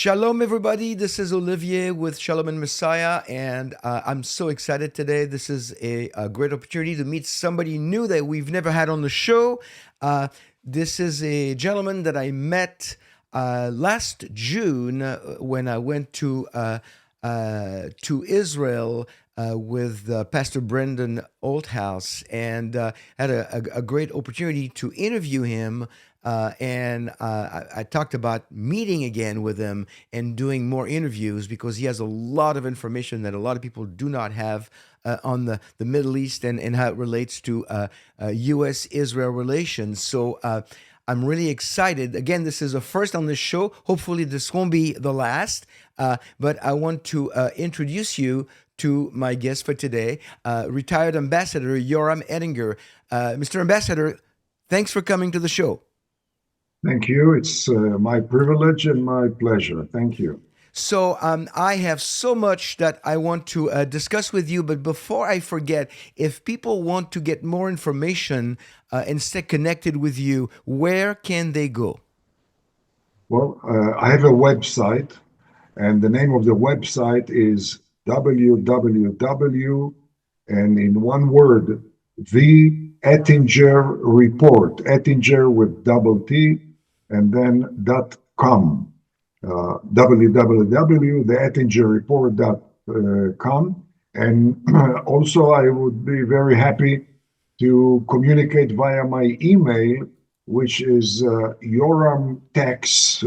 Shalom, everybody. This is Olivier with Shalom and Messiah, and I'm so excited today. This is a great opportunity to meet somebody new that we've never had on the show. This is a gentleman that I met last June when I went to Israel with Pastor Brendan Oldhouse, and had a great opportunity to interview him. I talked about meeting again with him and doing more interviews because he has a lot of information that a lot of people do not have on the Middle East and how it relates to U.S. Israel relations. So I'm really excited. Again, this is a first on this show. Hopefully, this won't be the last. But I want to introduce you to my guest for today, retired Ambassador Yoram Ettinger. Mr. Ambassador, thanks for coming to the show. Thank you. It's my privilege and my pleasure. Thank you. So I have so much that I want to discuss with you, but before I forget, if people want to get more information and stay connected with you, where can they go? Well, I have a website, and the name of the website is www, and in one word, the Ettinger Report, Ettinger with double T, and then .com. www.theettingerreport.com. And also, I would be very happy to communicate via my email, which is yoramtex,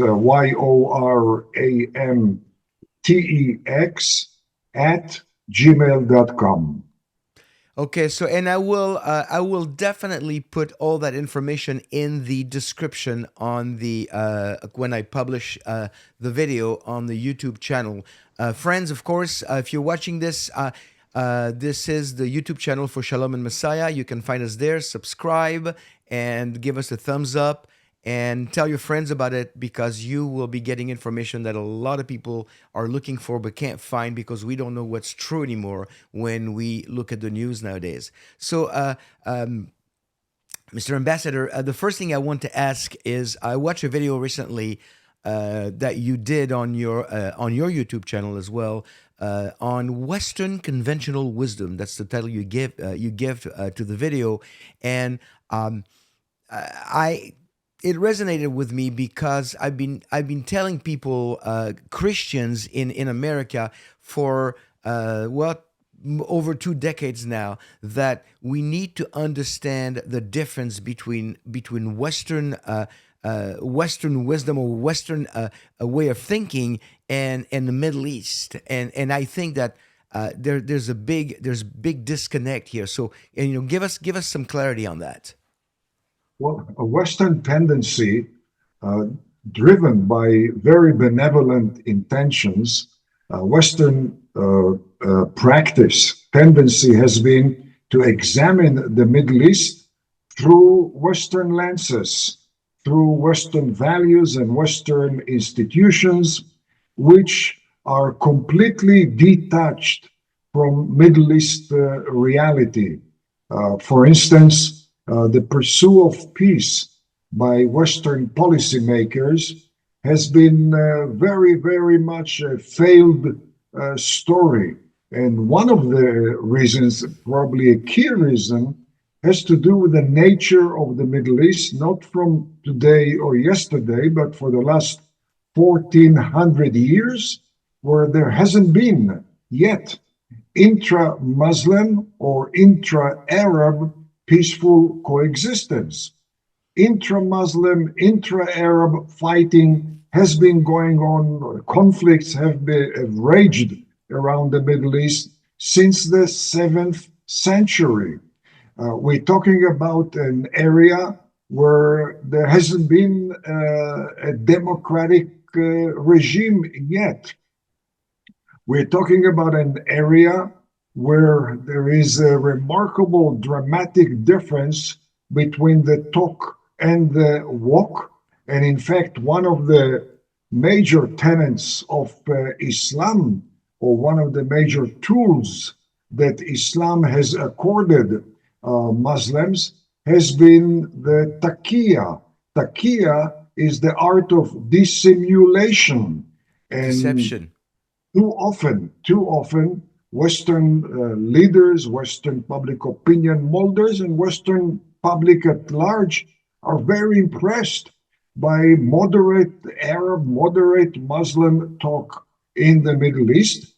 YORAMTEX at gmail.com. Okay, so and I will definitely put all that information in the description on the when I publish the video on the YouTube channel. Friends, of course, if you're watching this, this is the YouTube channel for Shalom and Messiah. You can find us there. Subscribe and give us a thumbs up. And tell your friends about it because you will be getting information that a lot of people are looking for but can't find because we don't know what's true anymore when we look at the news nowadays. So, Mr. Ambassador, the first thing I want to ask is I watched a video recently that you did on your YouTube channel as well on Western conventional wisdom. That's the title you give to the video, and I it resonated with me because I've been telling people, Christians in America for over 2 decades now, that we need to understand the difference between Western wisdom or Western way of thinking and the Middle East, and I think that there's big disconnect here. So, and give us some clarity on that. Well, a Western tendency, driven by very benevolent intentions, Western practice tendency has been to examine the Middle East through Western lenses, through Western values and Western institutions, which are completely detached from Middle East reality. For instance, the pursuit of peace by Western policymakers has been very, very much a failed story. And one of the reasons, probably a key reason, has to do with the nature of the Middle East, not from today or yesterday, but for the last 1400 years, where there hasn't been yet intra-Muslim or intra-Arab peaceful coexistence. Intra-Muslim, intra-Arab fighting has been going on. Conflicts have raged around the Middle East since the 7th century. We're talking about an area where there hasn't been a democratic regime yet. We're talking about an area where there is a remarkable dramatic difference between the talk and the walk. And in fact, one of the major tenets of Islam, or one of the major tools that Islam has accorded Muslims, has been the taqiyya. Taqiyya is the art of dissimulation. And Deception. too often, Western leaders, Western public opinion molders, and Western public at large are very impressed by moderate Arab, moderate Muslim talk in the Middle East,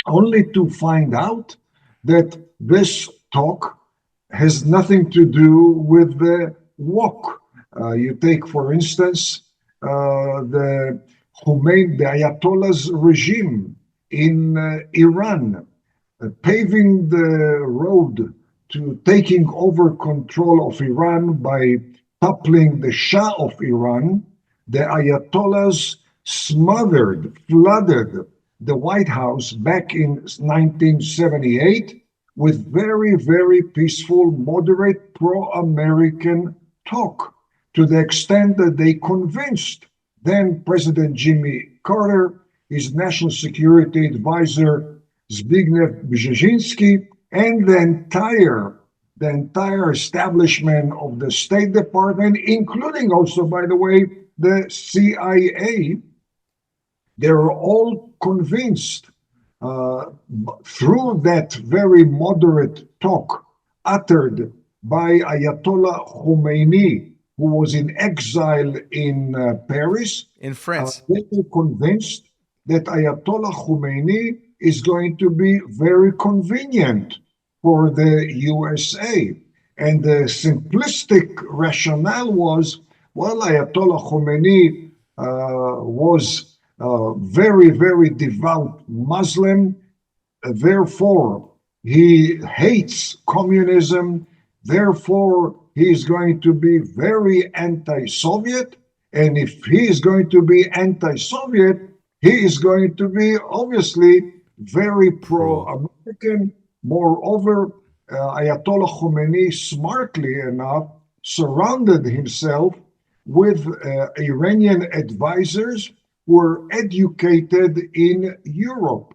only to find out that this talk has nothing to do with the wok. You take, for instance, the Khomeini, the Ayatollah's regime in Iran, paving the road to taking over control of Iran by toppling the Shah of Iran. The Ayatollahs smothered, flooded the White House back in 1978 with very, very peaceful, moderate, pro American talk, to the extent that they convinced then President Jimmy Carter, his national security advisor Zbigniew Brzezinski, and the entire establishment of the State Department, including also, by the way, the CIA. They're all convinced uh, through that very moderate talk uttered by Ayatollah Khomeini, who was in exile in Paris. In France. They were convinced that Ayatollah Khomeini is going to be very convenient for the USA. And the simplistic rationale was, well, Ayatollah Khomeini was very, very devout Muslim. Therefore, he hates communism. Therefore, he is going to be very anti Soviet. And if he is going to be anti Soviet, he is going to be obviously very pro Pro. American. Moreover, Ayatollah Khomeini, smartly enough, surrounded himself with Iranian advisors who were educated in Europe.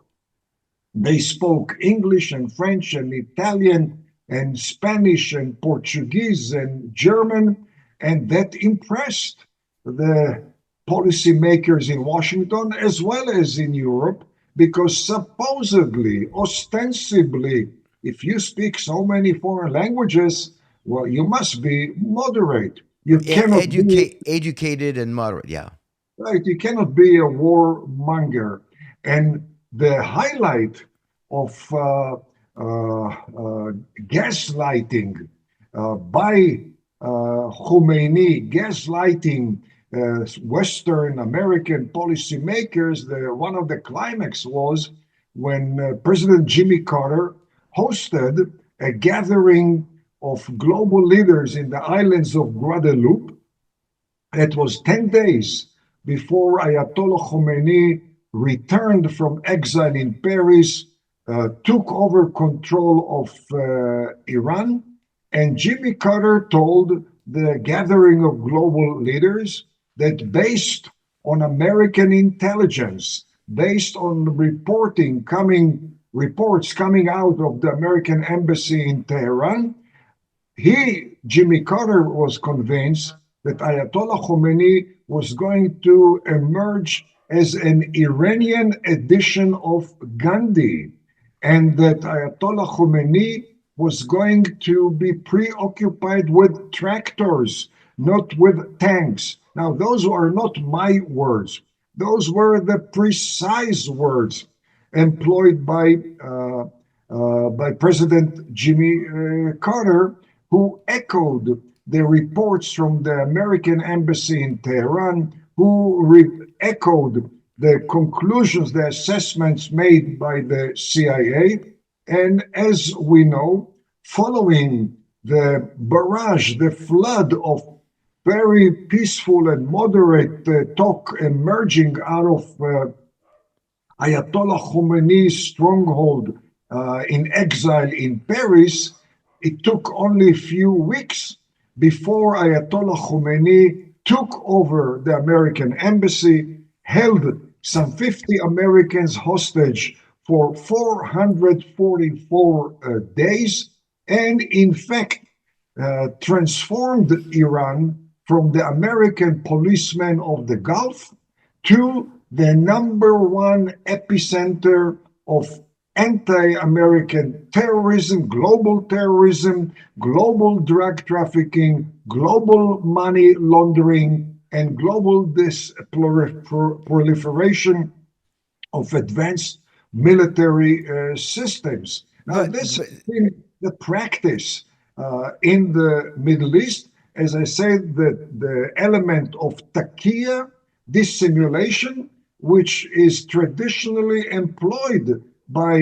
They spoke English and French and Italian and Spanish and Portuguese and German, and that impressed the policymakers in Washington as well as in Europe, because supposedly, ostensibly, if you speak so many foreign languages, well, you must be moderate. You cannot be Educated and moderate. Yeah. right. You cannot be a warmonger. And the highlight of gaslighting by Khomeini, gaslighting Western American policymakers, one of the climax was when President Jimmy Carter hosted a gathering of global leaders in the islands of Guadeloupe. It was 10 days before Ayatollah Khomeini returned from exile in Paris, took over control of Iran, and Jimmy Carter told the gathering of global leaders that based on American intelligence, based on reports coming out of the American embassy in Tehran, Jimmy Carter, was convinced that Ayatollah Khomeini was going to emerge as an Iranian edition of Gandhi, and that Ayatollah Khomeini was going to be preoccupied with tractors, not with tanks. Now, those are not my words. Those were the precise words employed by President Jimmy Carter, who echoed the reports from the American embassy in Tehran, who echoed the conclusions, the assessments made by the CIA. And as we know, following the barrage, the flood of very peaceful and moderate talk emerging out of Ayatollah Khomeini's stronghold in exile in Paris, it took only a few weeks before Ayatollah Khomeini took over the American embassy, held some 50 Americans hostage for 444 days, and in fact transformed Iran from the American policeman of the Gulf to the number one epicenter of anti-American terrorism, global drug trafficking, global money laundering, and global proliferation of advanced military systems. Now, this but has been the practice in the Middle East. As I said, the element of taqiyya, dissimulation, which is traditionally employed by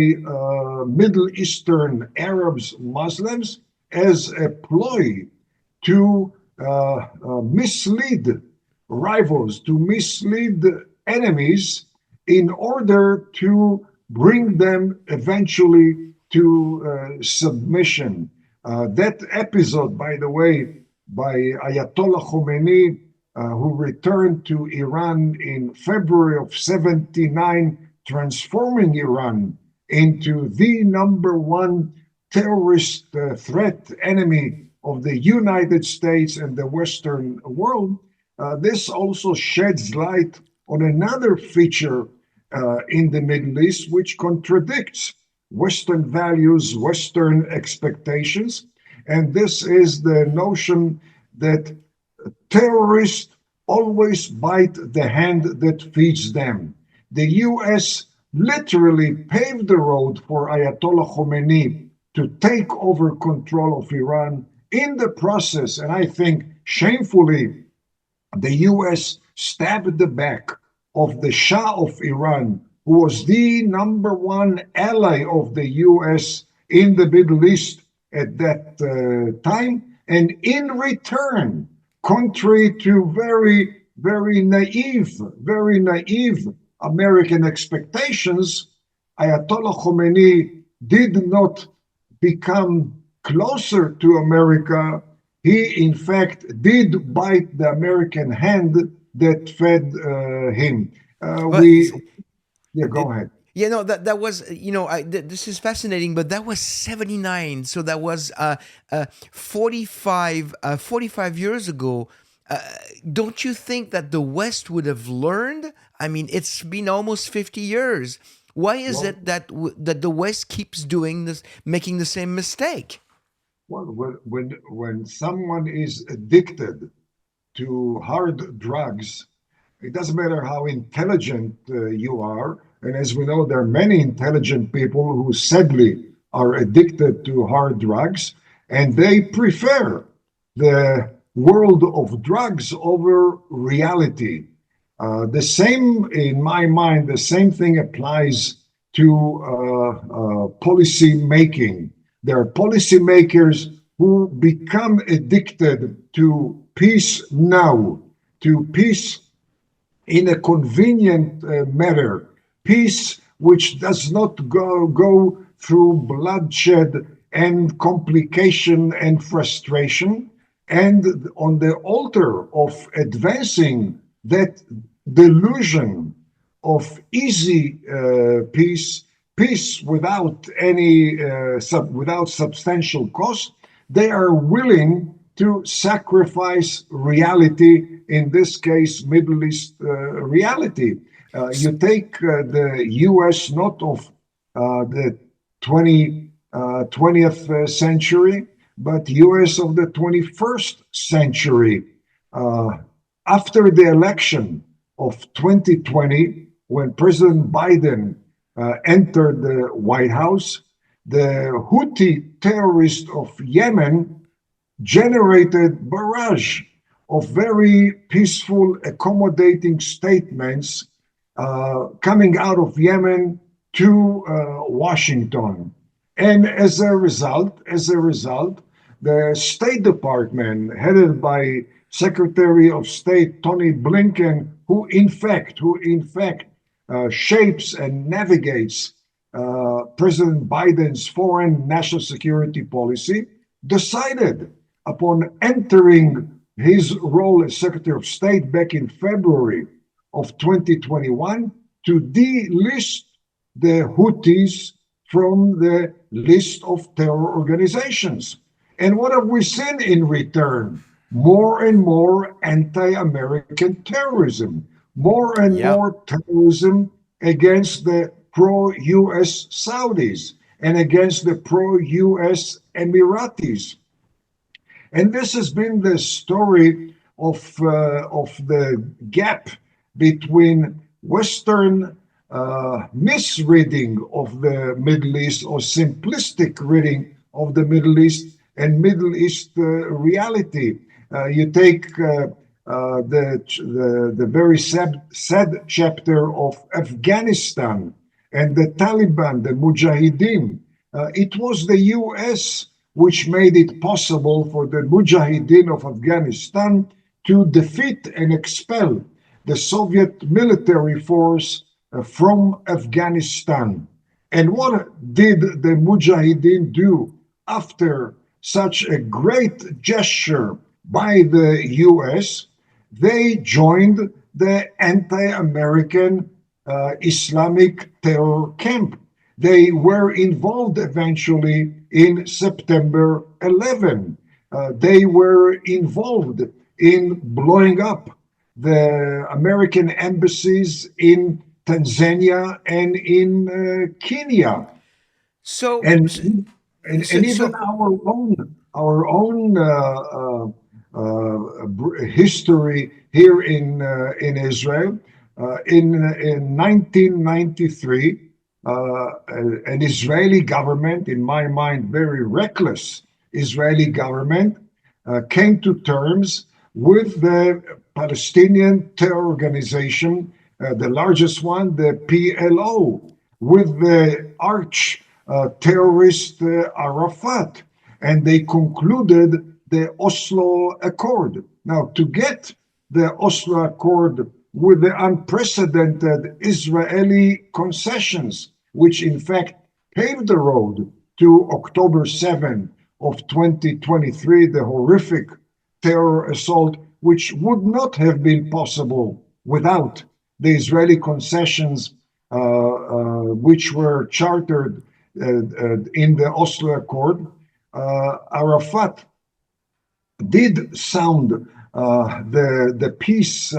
Middle Eastern Arabs, Muslims, as a ploy to mislead rivals, to mislead enemies in order to bring them eventually to submission. That episode, by the way, by Ayatollah Khomeini, who returned to Iran in February of 79, transforming Iran into the number one terrorist threat enemy of the United States and the Western world. This also sheds light on another feature in the Middle East, which contradicts Western values, Western expectations. And this is the notion that terrorists always bite the hand that feeds them. The US literally paved the road for Ayatollah Khomeini to take over control of Iran in the process, and I think shamefully, the US stabbed the back of the Shah of Iran, who was the number one ally of the US in the Middle East at that time. And in return, contrary to very naive American expectations, Ayatollah Khomeini did not become closer to America. He, in fact, did bite the American hand that fed him. but Yeah, go ahead. you know that was this is fascinating, but that was 79, so that was 45 years ago. uh, don't you think that the West would have learned? I mean, it's been almost 50 years. Why is Well, it that that the West keeps doing this, making the same mistake? when someone is addicted to hard drugs, it doesn't matter how intelligent you are. And as we know, there are many intelligent people who sadly are addicted to hard drugs, and they prefer the world of drugs over reality. The same, in my mind, the same thing applies to policy making. There are policymakers who become addicted to peace now, to peace in a convenient manner, peace which does not go through bloodshed and complication and frustration. And on the altar of advancing that delusion of easy peace without any without substantial cost, they are willing to sacrifice reality, in this case, Middle East reality. You take the US not of the 20th century, but US of the 21st century. Uh, After the election of 2020, when President Biden entered the White House, the Houthi terrorists of Yemen generated barrage of very peaceful, accommodating statements coming out of Yemen to Washington. And as a result, the State Department, headed by Secretary of State Tony Blinken, who in fact shapes and navigates President Biden's foreign national security policy, decided upon entering his role as Secretary of State back in February of 2021 to delist the Houthis from the list of terror organizations. And what have we seen in return? More and more anti American terrorism. more and Yeah. more terrorism against the pro-US Saudis and against the pro-US Emiratis. And this has been the story of the gap between Western misreading of the Middle East or simplistic reading of the Middle East and Middle East reality. You take the very sad chapter of Afghanistan and the Taliban, the Mujahideen. It was the US which made it possible for the Mujahideen of Afghanistan to defeat and expel the Soviet military force from Afghanistan. And what did the Mujahideen do after such a great gesture by the US? They joined the anti-American Islamic terror camp. They were involved eventually in September 11. They were involved in blowing up the American embassies in Tanzania and in Kenya, So, and so, and so, even so our own history here in Israel. In 1993, an Israeli government, in my mind, very reckless Israeli government, came to terms with the Palestinian terror organization, the largest one, the PLO, with the arch terrorist Arafat, and they concluded the Oslo Accord. Now, to get the Oslo Accord with the unprecedented Israeli concessions, which in fact paved the road to October 7 of 2023, the horrific terror assault, which would not have been possible without the Israeli concessions, which were chartered in the Oslo Accord. Arafat did sound the peace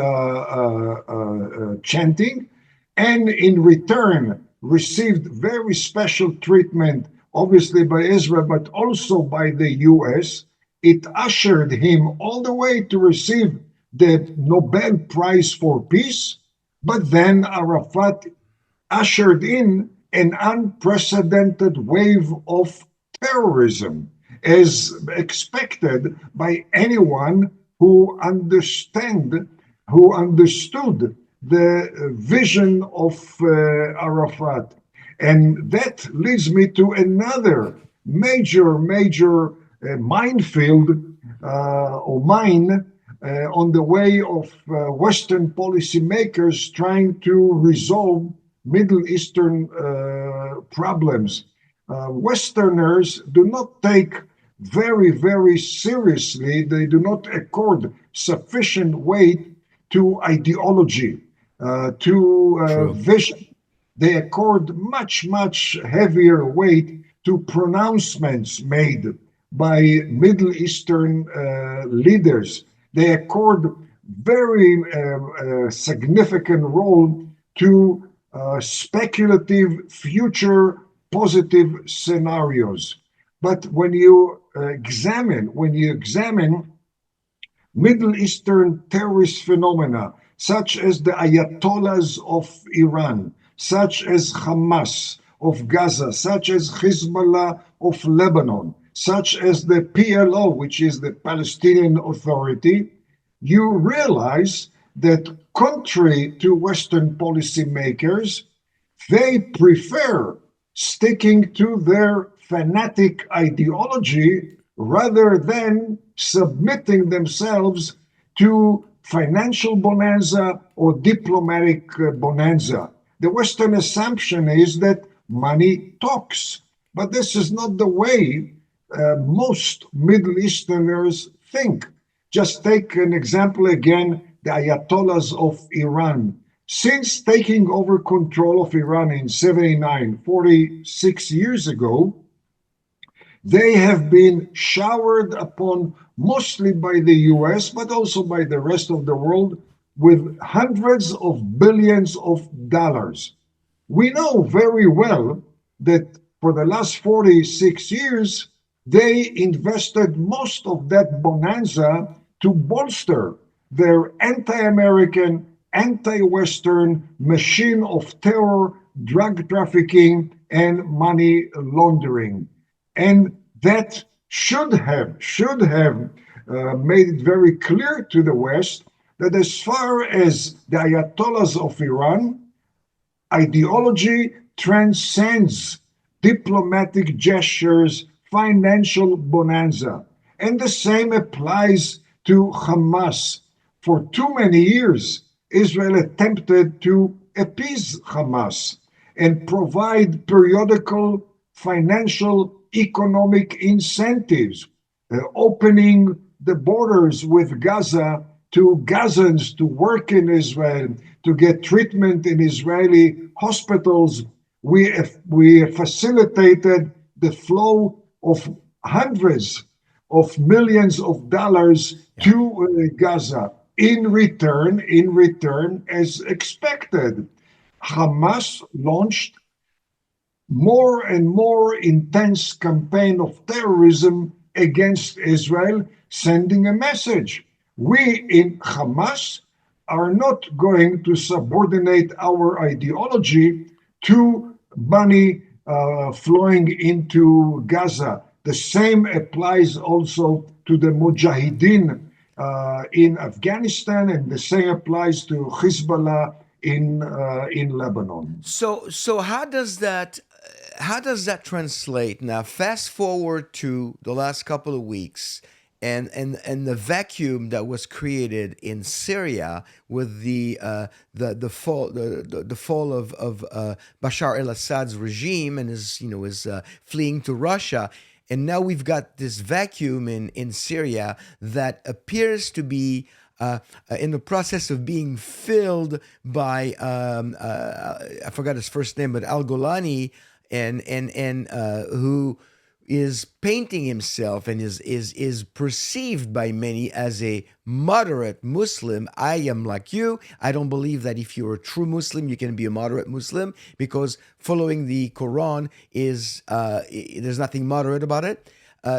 chanting, and in return received very special treatment, obviously by Israel, but also by the US. It ushered him all the way to receive the Nobel Prize for Peace, but then Arafat ushered in an unprecedented wave of terrorism, as expected by anyone who understood the vision of Arafat. And that leads me to another major minefield or mine on the way of Western policymakers trying to resolve Middle Eastern problems. Westerners do not take very seriously, they do not accord sufficient weight to ideology, to true. vision. They accord much heavier weight to pronouncements made by Middle Eastern leaders. They accord very significant role to speculative future positive scenarios. But when you examine Middle Eastern terrorist phenomena, such as the Ayatollahs of Iran, such as Hamas of Gaza, such as Hezbollah of Lebanon, such as the PLO, which is the Palestinian Authority, you realize that contrary to Western policymakers, they prefer sticking to their fanatic ideology rather than submitting themselves to financial bonanza or diplomatic bonanza. The Western assumption is that money talks, but this is not the way most Middle Easterners think. Just take an example again, the Ayatollahs of Iran. Since taking over control of Iran in 79, 46 years ago, they have been showered upon mostly by the US, but also by the rest of the world, with hundreds of billions of dollars. We know very well that for the last 46 years, they invested most of that bonanza to bolster their anti American, anti Western machine of terror, drug trafficking, and money laundering. And that should have made it very clear to the West that as far as the Ayatollahs of Iran, ideology transcends diplomatic gestures, financial bonanza. And the same applies to Hamas. For too many years, Israel attempted to appease Hamas and provide periodical financial economic incentives, opening the borders with Gaza to Gazans to work in Israel, to get treatment in Israeli hospitals. We facilitated the flow of hundreds of millions of dollars Yeah. to Gaza. In return, as expected, Hamas launched more and more intense campaign of terrorism against Israel, sending a message. We in Hamas are not going to subordinate our ideology to money flowing into Gaza. The same applies also to the Mujahideen in Afghanistan, and the same applies to Hezbollah in Lebanon. So how does that translate now? Fast forward to the last couple of weeks, and the vacuum that was created in Syria with the fall of Bashar al-Assad's regime and his fleeing to Russia. And now we've got this vacuum in Syria that appears to be in the process of being filled by I forgot his first name, but Al Golani, and who is painting himself and is perceived by many as a moderate Muslim. I am like you. I don't believe that if you're a true Muslim, you can be a moderate Muslim, because following the Quran is there's nothing moderate about it.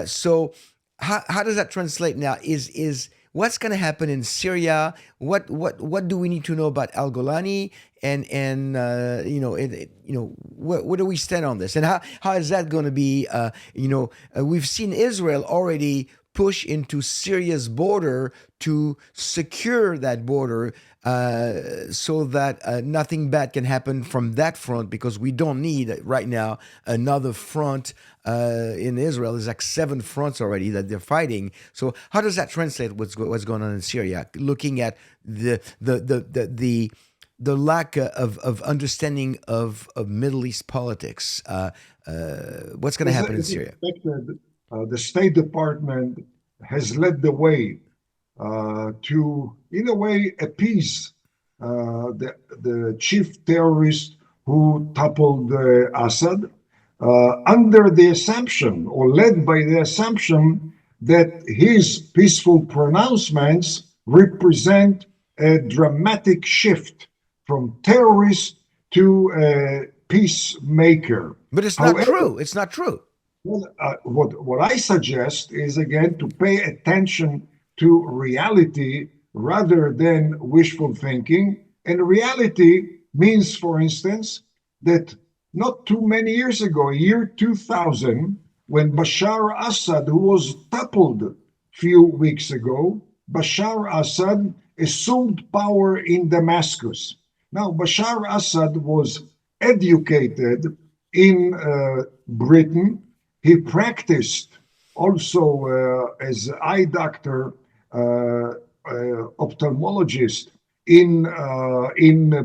So how does that translate now? Is what's going to happen in Syria? What do we need to know about Al Golani? And where do we stand on this? And how is that going to be? We've seen Israel already push into Syria's border to secure that border, so that nothing bad can happen from that front, because we don't need right now another front in Israel. There's like 7 fronts already that they're fighting. So how does that translate what's going on in Syria? Looking at the lack of understanding of Middle East politics. What's going to happen in As Syria? expected, the State Department has led the way to, in a way, appease the chief terrorist who toppled Assad, under the assumption, or led by the assumption, that his peaceful pronouncements represent a dramatic shift from terrorist to a peacemaker. But it's not However, true. It's not true. well, what I suggest is, again, to pay attention to reality rather than wishful thinking. And reality means, for instance, that not too many years ago, year 2000, when Bashar Assad, who was toppled a few weeks ago, Bashar Assad assumed power in Damascus. Now, Bashar Assad was educated in Britain. He practiced also as eye doctor, ophthalmologist in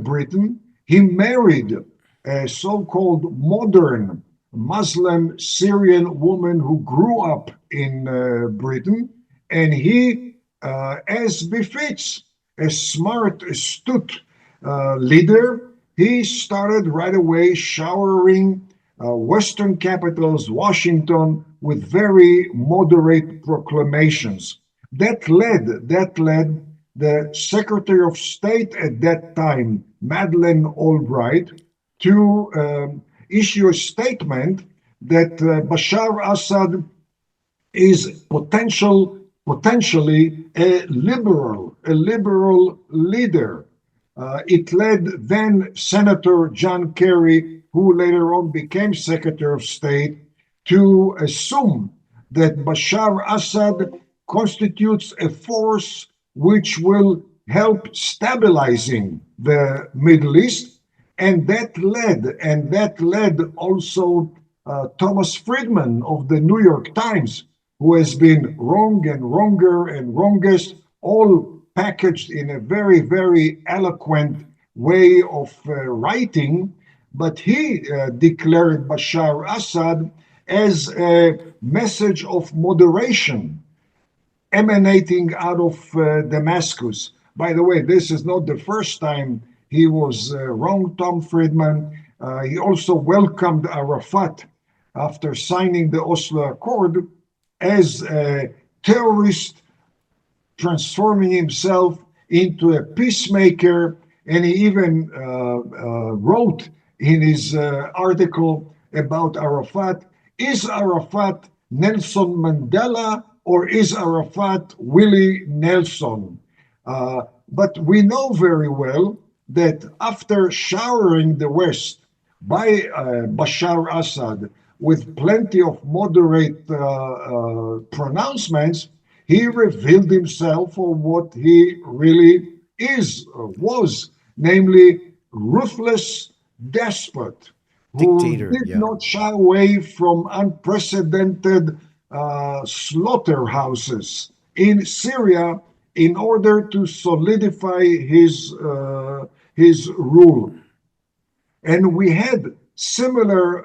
Britain. He married a so-called modern Muslim Syrian woman who grew up in Britain, and he, as befits a smart, astute leader, he started right away showering Western capitals, Washington, with very moderate proclamations. That led the Secretary of State at that time, Madeleine Albright, to issue a statement that Bashar Assad is potentially a liberal leader. It led then Senator John Kerry, who later on became Secretary of State, to assume that Bashar Assad constitutes a force which will help stabilizing the Middle East, and that led also Thomas Friedman of the New York Times, who has been wrong and wronger and wrongest, all packaged in a very, very eloquent way of writing. But he declared Bashar Assad as a message of moderation emanating out of Damascus. By the way, this is not the first time he was wrong, Tom Friedman. He also welcomed Arafat after signing the Oslo Accord as a terrorist, transforming himself into a peacemaker. And he even wrote in his article about Arafat, is Arafat Nelson Mandela or is Arafat Willie Nelson? But we know very well that after showering the West by Bashar Assad with plenty of moderate pronouncements, he revealed himself for what he really was, namely ruthless despot who Dictator, did yeah. not shy away from unprecedented slaughterhouses in Syria in order to solidify his rule. And we had similar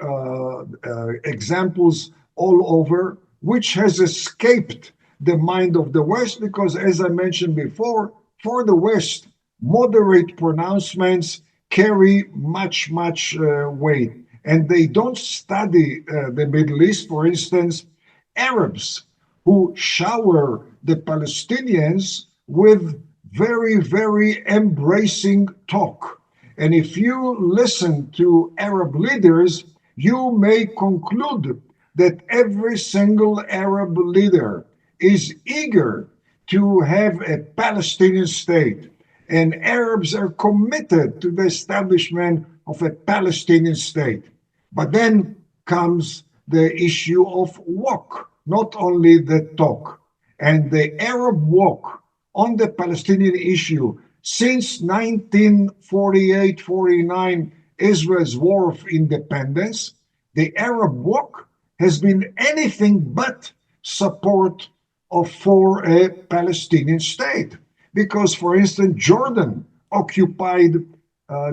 examples all over, which has escaped the mind of the West because, as I mentioned before, for the West, moderate pronouncements carry much, much weight. And they don't study the Middle East. For instance, Arabs who shower the Palestinians with very, very embracing talk. And if you listen to Arab leaders, you may conclude that every single Arab leader is eager to have a Palestinian state. And Arabs are committed to the establishment of a Palestinian state. But then comes the issue of walk, not only the talk. And the Arab walk on the Palestinian issue since 1948-49, Israel's War of Independence, the Arab walk has been anything but support for a Palestinian state. Because, for instance, Jordan occupied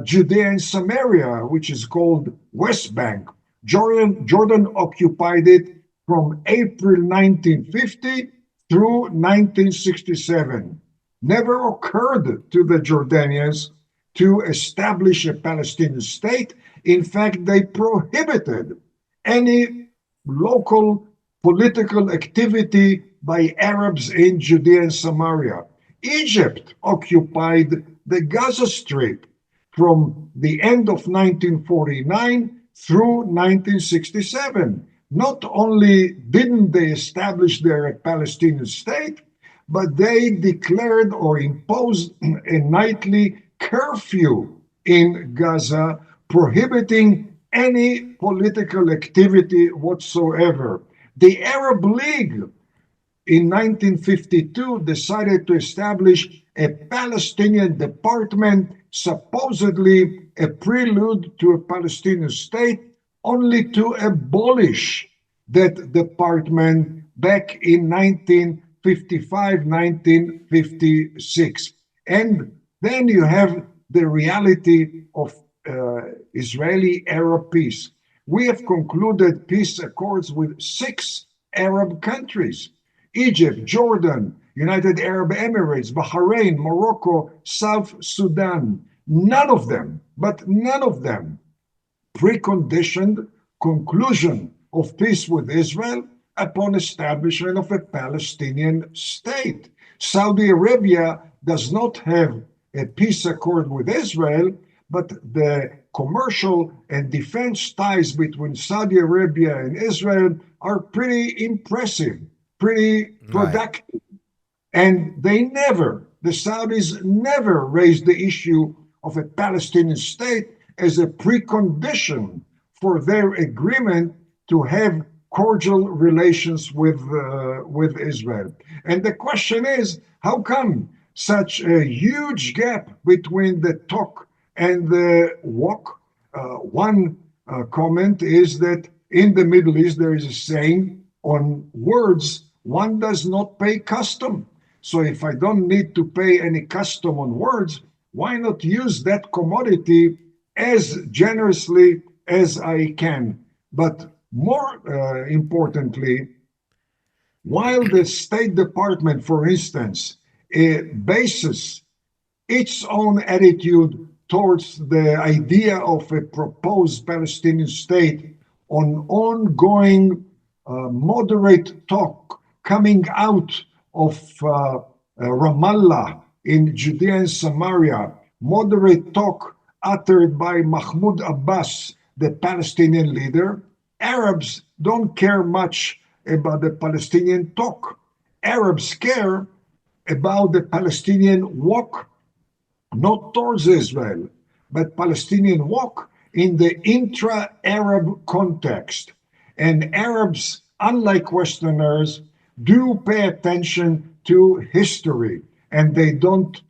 Judea and Samaria, which is called West Bank. Jordan occupied it from April 1950 through 1967. Never occurred to the Jordanians to establish a Palestinian state. In fact, they prohibited any local political activity by Arabs in Judea and Samaria. Egypt occupied the Gaza Strip from the end of 1949 through 1967. Not only didn't they establish their Palestinian state, but they declared or imposed a nightly curfew in Gaza, prohibiting any political activity whatsoever. The Arab League in 1952 decided to establish a Palestinian department, supposedly a prelude to a Palestinian state, only to abolish that department back in 1955, 1956. And then you have the reality of Israeli-Arab peace. We have concluded peace accords with 6 Arab countries: Egypt, Jordan, United Arab Emirates, Bahrain, Morocco, South Sudan. None of them, but none of them, preconditioned conclusion of peace with Israel upon establishment of a Palestinian state. Saudi Arabia does not have a peace accord with Israel, but the commercial and defense ties between Saudi Arabia and Israel are pretty impressive, pretty Right. productive. And the Saudis never raised the issue of a Palestinian state as a precondition for their agreement to have cordial relations with Israel. And the question is, how come such a huge gap between the talk and the walk? One comment is that in the Middle East there is a saying, on words one does not pay custom. So if I don't need to pay any custom on words, why not use that commodity as generously as I can? But more importantly, while the State Department, for instance, bases its own attitude towards the idea of a proposed Palestinian state on ongoing moderate talk coming out of Ramallah in Judea and Samaria, moderate talk uttered by Mahmoud Abbas, the Palestinian leader. Arabs don't care much about the Palestinian talk. Arabs care about the Palestinian walk, not towards Israel, but Palestinian walk in the intra-Arab context. And Arabs, unlike Westerners, do pay attention to history, and they don't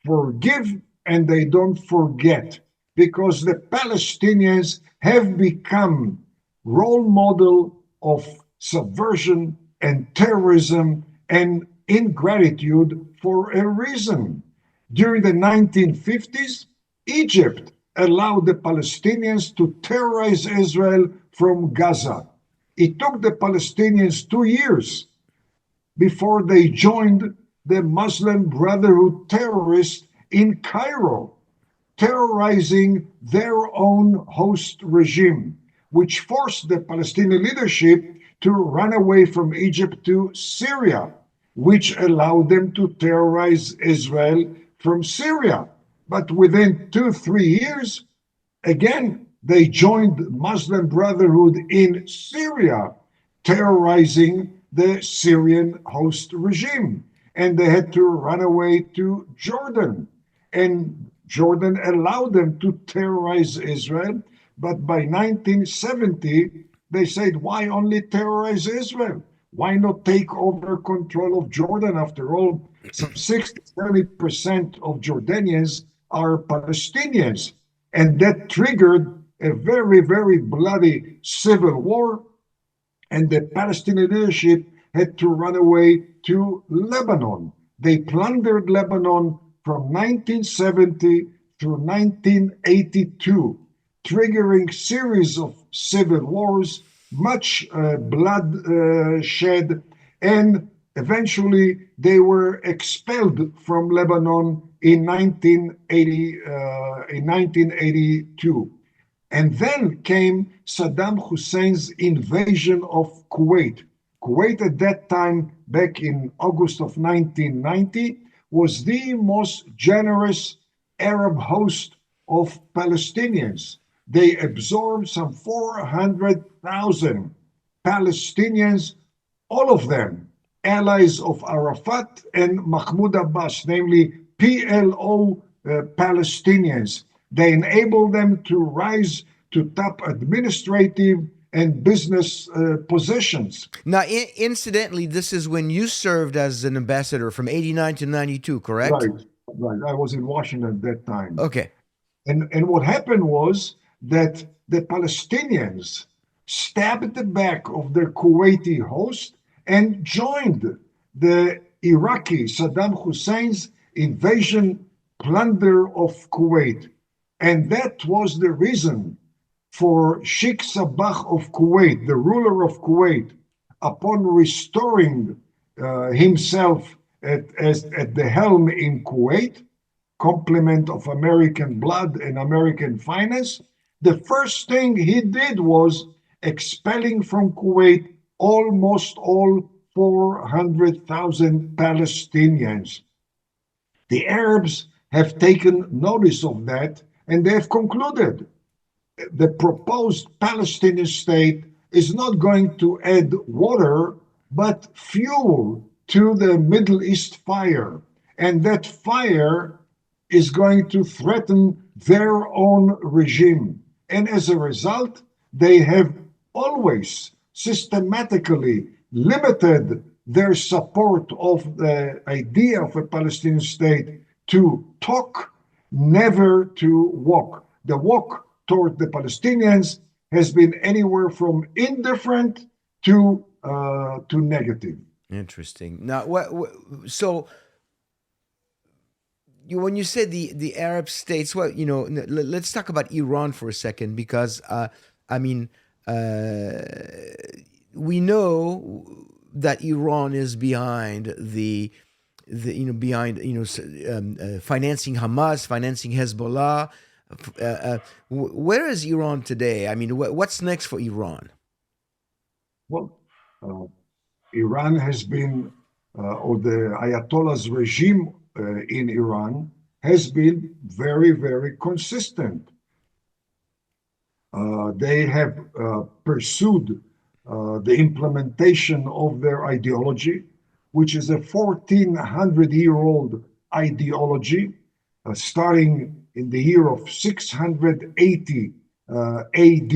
forgive and they don't forget, because the Palestinians have become role model of subversion and terrorism and ingratitude for a reason. During the 1950s, Egypt allowed the Palestinians to terrorize Israel from Gaza. It took the Palestinians 2 years before they joined the Muslim Brotherhood terrorists in Cairo, terrorizing their own host regime, which forced the Palestinian leadership to run away from Egypt to Syria, which allowed them to terrorize Israel from Syria. But within 2, 3 years, again, they joined Muslim Brotherhood in Syria, terrorizing the Syrian host regime. And they had to run away to Jordan. And Jordan allowed them to terrorize Israel. But by 1970, they said, why only terrorize Israel? Why not take over control of Jordan? After all, some 60-70% of Jordanians are Palestinians. And that triggered a very, very bloody civil war. And the Palestinian leadership had to run away to Lebanon. They plundered Lebanon from 1970 through 1982, triggering series of civil wars, much blood shed, and eventually they were expelled from Lebanon in 1982. And then came Saddam Hussein's invasion of Kuwait. Kuwait at that time, back in August of 1990, was the most generous Arab host of Palestinians. They absorbed some 400,000 Palestinians, all of them allies of Arafat and Mahmoud Abbas, namely PLO Palestinians. They enabled them to rise to top administrative and business positions. Now, incidentally, this is when you served as an ambassador from 89 to 92, correct? Right, right. I was in Washington at that time. Okay. And what happened was that the Palestinians stabbed the back of their Kuwaiti host and joined the Iraqi Saddam Hussein's invasion plunder of Kuwait. And that was the reason for Sheikh Sabah of Kuwait, the ruler of Kuwait, upon restoring himself at the helm in Kuwait, complement of American blood and American finance, the first thing he did was expelling from Kuwait almost all 400,000 Palestinians. The Arabs have taken notice of that, and they have concluded the proposed Palestinian state is not going to add water, but fuel to the Middle East fire. And that fire is going to threaten their own regime. And as a result, they have always systematically limited their support of the idea of a Palestinian state to talk, never to walk. The walk toward the Palestinians has been anywhere from indifferent to negative. Interesting. Now, so when you say the Arab states, well, let's talk about Iran for a second, because I mean, uh, we know that Iran is behind financing Hamas, financing Hezbollah. Where is Iran today? I mean, what's next for Iran? Well, uh, Iran has been, or the Ayatollah's regime in Iran has been very, very consistent. They have pursued the implementation of their ideology, which is a 1400-year-old ideology, starting in the year of 680 AD.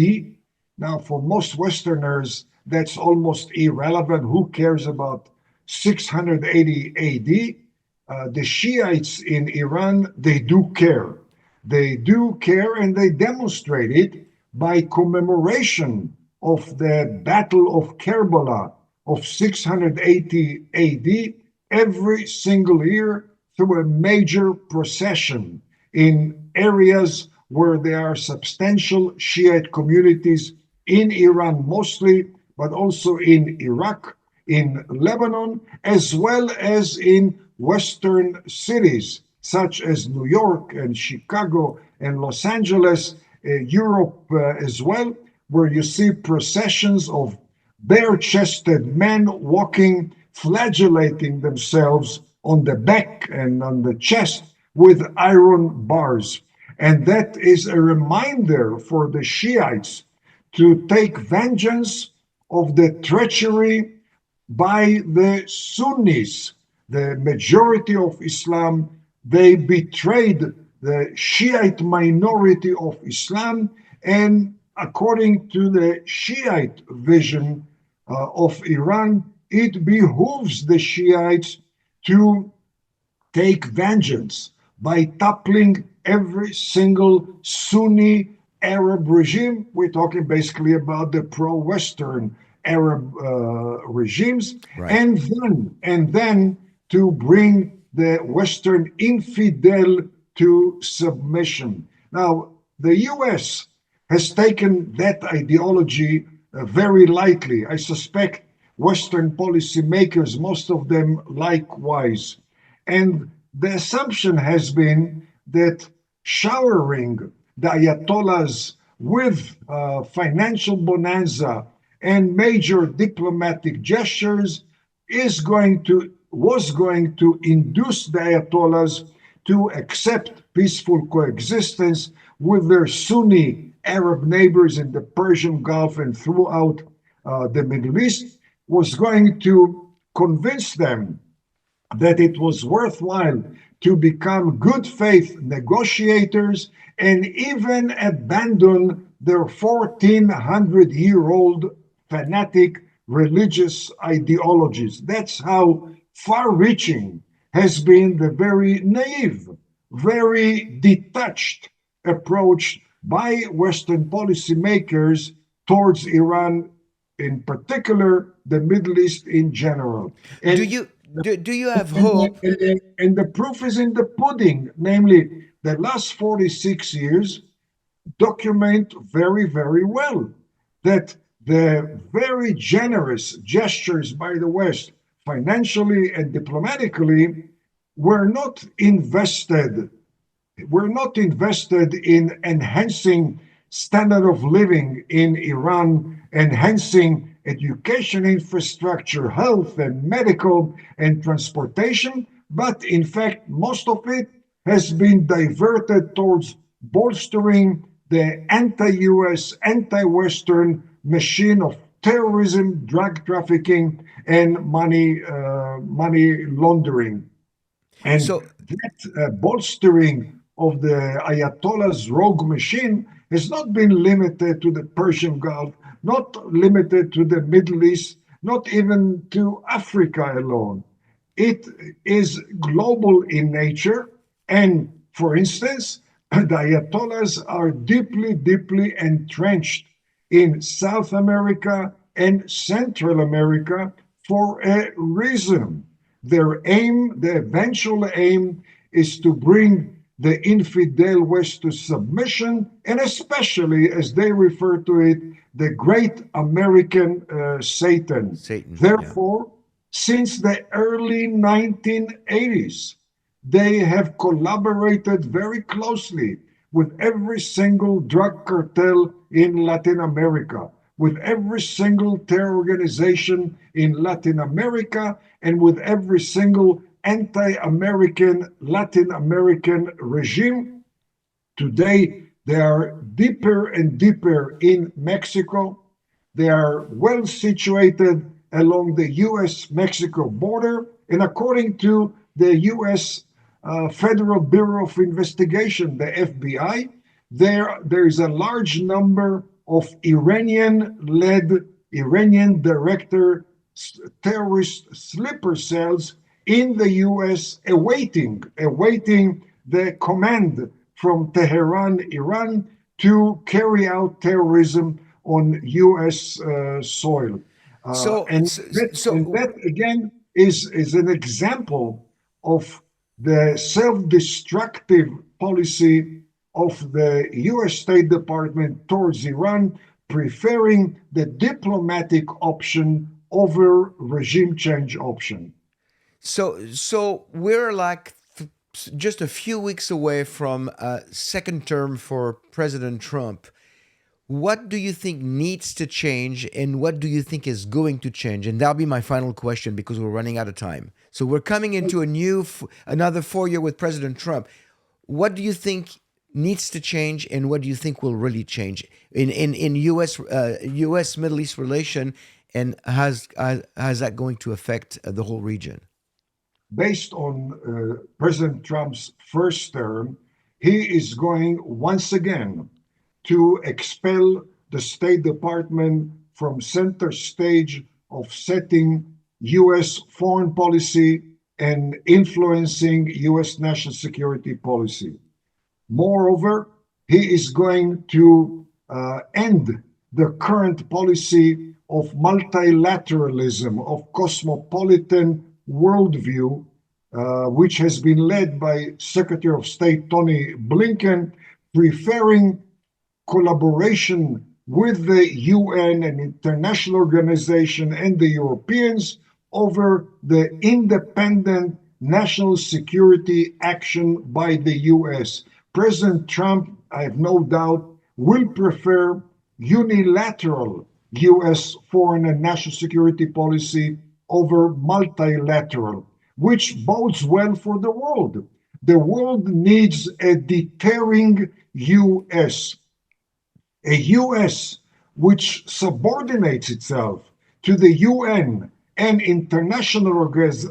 Now, for most Westerners, that's almost irrelevant. Who cares about 680 AD? The Shiites in Iran, they do care. They do care, and they demonstrate it by commemoration of the Battle of Karbala of 680 AD every single year through a major procession in areas where there are substantial Shiite communities in Iran mostly, but also in Iraq, in Lebanon, as well as in Western cities such as New York and Chicago and Los Angeles, Europe as well, where you see processions of bare-chested men walking, flagellating themselves on the back and on the chest with iron bars. And that is a reminder for the Shiites to take vengeance of the treachery by the Sunnis, the majority of Islam. They betrayed the Shiite minority of Islam, and according to the Shiite vision of Iran, it behooves the Shiites to take vengeance by toppling every single Sunni Arab regime. We're talking basically about the pro-Western Arab regimes, Right. and then to bring the Western infidel to submission. Now, the U.S. has taken that ideology very lightly. I suspect Western policymakers, most of them likewise. And the assumption has been that showering the Ayatollahs with financial bonanza and major diplomatic gestures was going to induce the Ayatollahs to accept peaceful coexistence with their Sunni Arab neighbors in the Persian Gulf and throughout the Middle East, was going to convince them that it was worthwhile to become good faith negotiators and even abandon their 1400-year-old fanatic religious ideologies. That's how far reaching has been the very naive, very detached approach by Western policymakers towards Iran, in particular, the Middle East in general. Do And you do you have and hope? and the proof is in the pudding, namely, the last 46 years document very, very well that the very generous gestures by the West, financially and diplomatically, were not invested we're not invested in enhancing standard of living in Iran, enhancing education infrastructure, health and medical and transportation, but in fact, most of it has been diverted towards bolstering the anti-US, anti-Western machine of terrorism, drug trafficking, and money laundering. And So that bolstering of the Ayatollah's rogue machine has not been limited to the Persian Gulf, not limited to the Middle East, not even to Africa alone. It is global in nature. And for instance, the Ayatollahs are deeply, deeply entrenched in South America and Central America for a reason. Their aim, the eventual aim, is to bring the infidel West to submission, and especially, as they refer to it, the great American Satan. Satan, yeah. Therefore, since the early 1980s, they have collaborated very closely with every single drug cartel in Latin America, with every single terror organization in Latin America, and with every single anti American Latin American regime. Today, they are deeper and deeper in Mexico. They are well situated along the US Mexico border. And according to the US Federal Bureau of Investigation, the FBI, there is a large number of Iranian led, Iranian director terrorist sleeper cells in the US awaiting the command from Tehran, Iran, to carry out terrorism on US soil. So, And, so, and so that again is an example of the self-destructive policy of the US State Department towards Iran, preferring the diplomatic option over regime change option. so we're like just a few weeks away from a second term for President Trump. What do you think needs to change, and what do you think is going to change? And that'll be my final question because we're running out of time. So we're coming into another 4 year with President Trump. What do you think needs to change, and what do you think will really change in U.S. Middle East relation, and how's that going to affect the whole region? Based on President Trump's first term, he is going once again to expel the State Department from center stage of setting US foreign policy and influencing US national security policy. Moreover, he is going to end the current policy of multilateralism, of cosmopolitan worldview, which has been led by Secretary of State Tony Blinken, preferring collaboration with the UN and international organization and the Europeans over the independent national security action by the US. President Trump, I have no doubt, will prefer unilateral US foreign and national security policy over multilateral, which bodes well for the world. The world needs a deterring US, a US which subordinates itself to the UN and international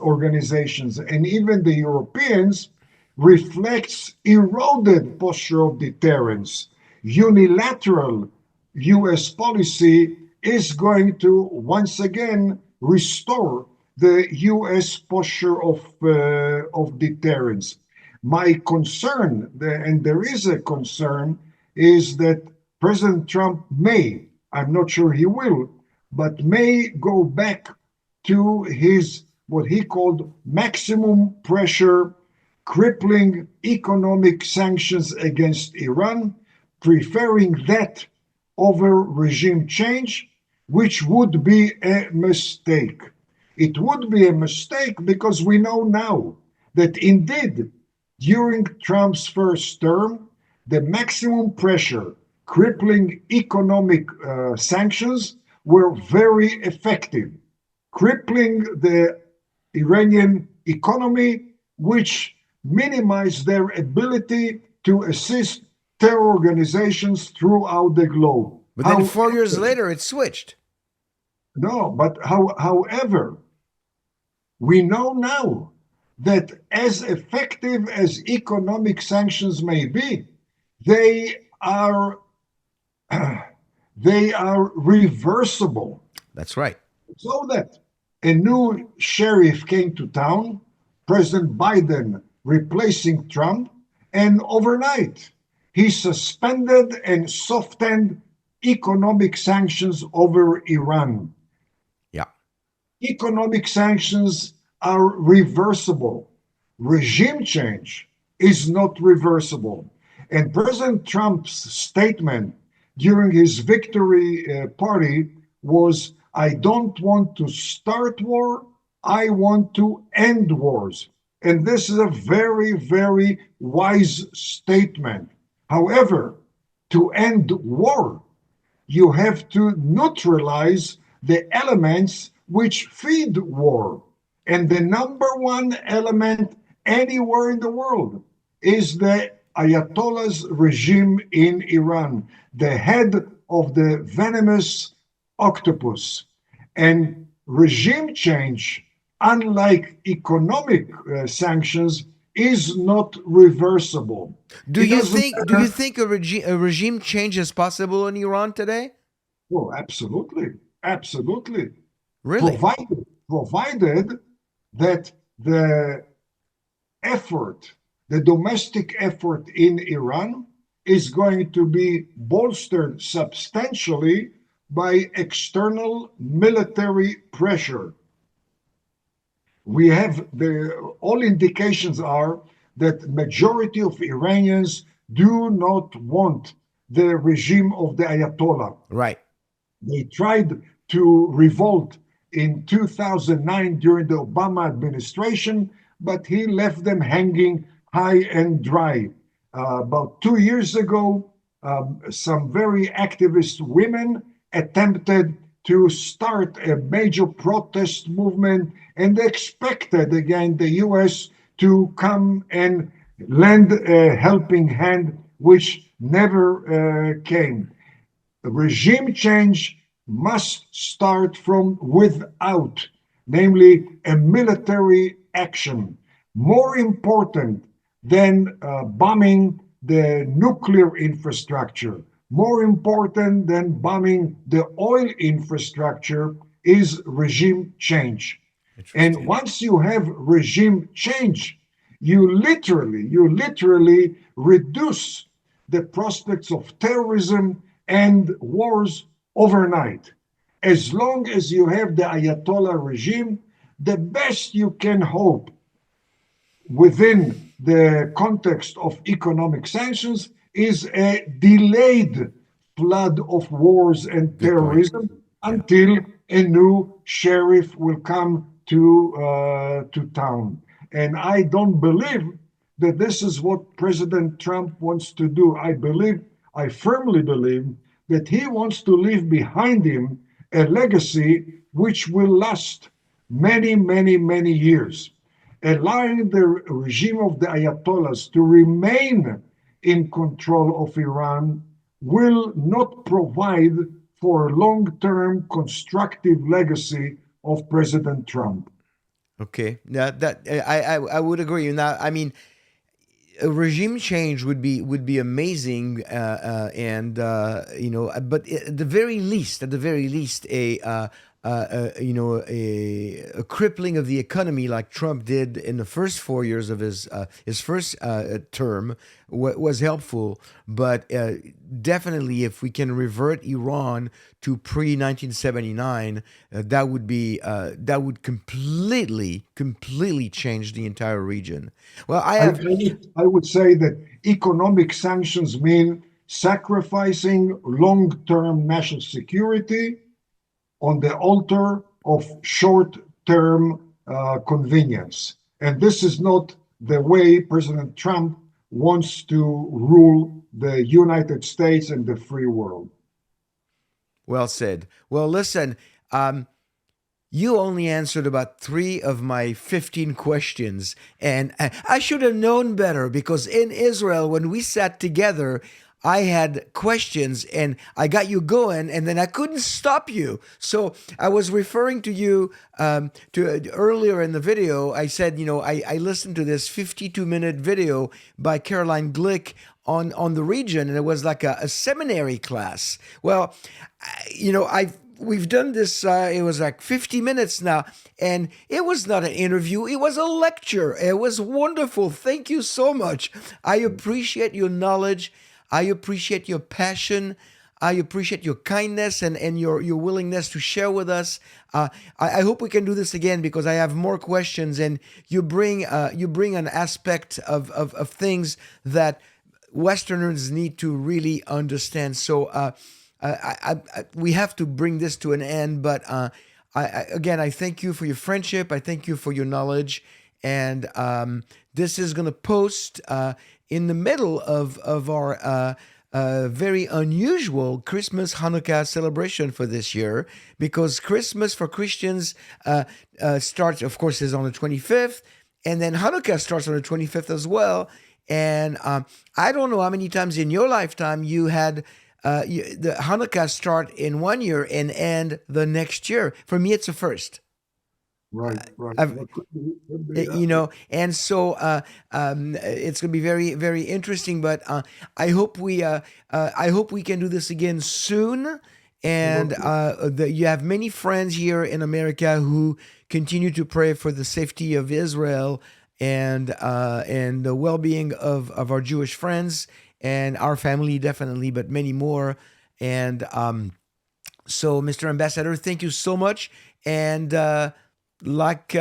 organizations and even the Europeans, reflects eroded posture of deterrence. Unilateral US policy is going to once again restore the US posture of deterrence. My concern, and there is a concern, is that President Trump may, I'm not sure he will, but may go back to his what he called maximum pressure, crippling economic sanctions against Iran, preferring that over regime change, which would be a mistake. It would be a mistake because we know now that indeed, during Trump's first term, the maximum pressure, crippling economic sanctions were very effective, crippling the Iranian economy, which minimize their ability to assist terror organizations throughout the globe. But then 4 years However, later, it switched. no, but however, we know now that as effective as economic sanctions may be, they are they are reversible. That's right. So that a new sheriff came to town, President Biden replacing Trump, and overnight he suspended and softened economic sanctions over Iran. Yeah. Economic sanctions are reversible. Regime change is not reversible. And President Trump's statement during his victory party was, I don't want to start war, I want to end wars. And this is a very, very wise statement. However, to end war, you have to neutralize the elements which feed war. And the number one element anywhere in the world is the Ayatollah's regime in Iran, the head of the venomous octopus. And regime change, unlike economic sanctions, is not reversible. Do It you doesn't think do you matter. think a regime change is possible in Iran today? Oh, absolutely, absolutely. Really? Provided that the effort, the domestic effort in Iran is going to be bolstered substantially by external military pressure. We have the all indications are that majority of Iranians do not want the regime of the Ayatollah. Right. They tried to revolt in 2009 during the Obama administration, but he left them hanging high and dry. About 2 years ago, some very activist women attempted to start a major protest movement, and they expected again the US to come and lend a helping hand, which never came. Regime change must start from without, namely a military action, more important than bombing the nuclear infrastructure, more important than bombing the oil infrastructure is regime change. And Interesting. once you have regime change, you literally reduce the prospects of terrorism and wars overnight. As long as you have the Ayatollah regime, the best you can hope within the context of economic sanctions is a delayed flood of wars and Good point. terrorism Yeah. until a new sheriff will come to town. And I don't believe that this is what President Trump wants to do. I firmly believe that he wants to leave behind him a legacy which will last many, many, many years, allowing the regime of the Ayatollahs to remain in control of Iran will not provide for a long-term constructive legacy of President Trump. Okay. Yeah, that I would agree. Now, I mean, a regime change would be amazing, and but at the very least, a crippling of the economy like Trump did in the first 4 years of his first term was helpful. But definitely, if we can revert Iran to pre 1979, that would completely change the entire region. Well, I I, I, have. would, I would say that economic sanctions mean sacrificing long-term national security on the altar of short-term convenience. And this is not the way President Trump wants to rule the United States and the free world. Well said. Well, listen, um, You only answered about 3 of my 15 questions. And I should have known better because in Israel, when we sat together, I had questions and I got you going, and then I couldn't stop you. So I was referring to you to earlier in the video. I said, I listened to this 52-minute video by Caroline Glick on the region, and it was like a seminary class. Well, we've done this. It was like 50 minutes now, and it was not an interview. It was a lecture. It was wonderful. Thank you so much. I appreciate your knowledge. I appreciate your passion. I appreciate your kindness and your willingness to share with us. I hope we can do this again because I have more questions, and you bring an aspect of things that Westerners need to really understand. So we have to bring this to an end. But again, I thank you for your friendship. I thank you for your knowledge. And this is going to post in the middle of our very unusual Christmas Hanukkah celebration for this year, because Christmas for Christians starts, of course, is on the 25th, and then Hanukkah starts on the 25th as well. And I don't know how many times in your lifetime you had the Hanukkah start in one year and end the next year. For me, it's the first. Right, right. I've, That could be, yeah. and so it's going to be very, very interesting. But I hope we can do this again soon. And Absolutely. you have many friends here in America who continue to pray for the safety of Israel and the well-being of our Jewish friends and our family, definitely, but many more. And so, Mr. Ambassador, thank you so much. And like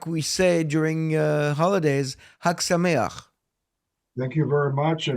we say during holidays, Hag Sameach. Thank you very much.